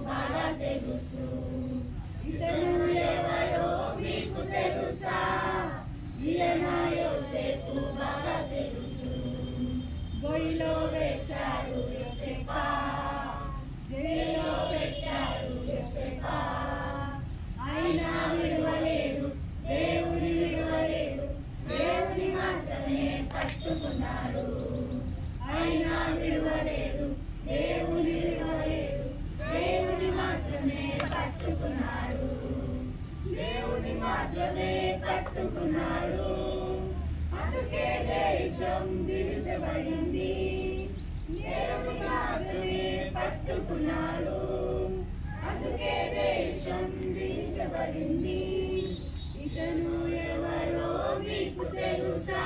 బాగా తెలుసు. ఇతను ఎవరో మీకు తెలుసా? ఈయన యోసేపు బాగా తెలుసు. గొయ్యిలో వేశారు యోసేపా, జైల్లో పెట్టారు యోసేపా. అయినా విడువలేదు, దేవుని విడువలేదు, దేవుని మాత్రమే పట్టుకున్నాడు. అయినా విడువలేదు, దేవుని విడువలేదు, దేవుని మాత్రమే పట్టుకున్నాడు. దేవుని మాత్రమే పట్టుకున్నాడు. అందుకే దేశం విడిచబడింది. దేవుని మాత్రమే పట్టుకున్నాడు. అందుకే దేశం విడిచబడింది. ఇతను ఎవరో మీకు తెలుసా?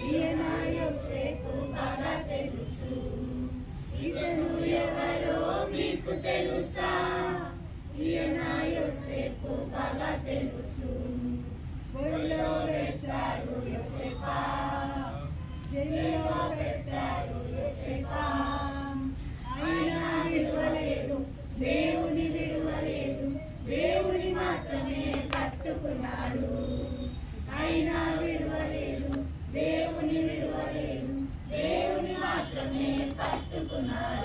ఈయన యోసేపు బాగా తెలుసు. ఇతను ఎవరో మీకు తెలుసా? ఈయన యోసేపు బాగా తెలుసు. గొయ్యిలో వేశారు యోసేపా, జైల్లో పెట్టారు యోసేపా. అయినా విడువలేదు, దేవుని విడువలేదు, దేవుని మాత్రమే పట్టుకున్నాడు. అయినా విడువలేదు, దేవుని విడువలేదు, దేవుని మాత్రమే పట్టుకున్నాడు.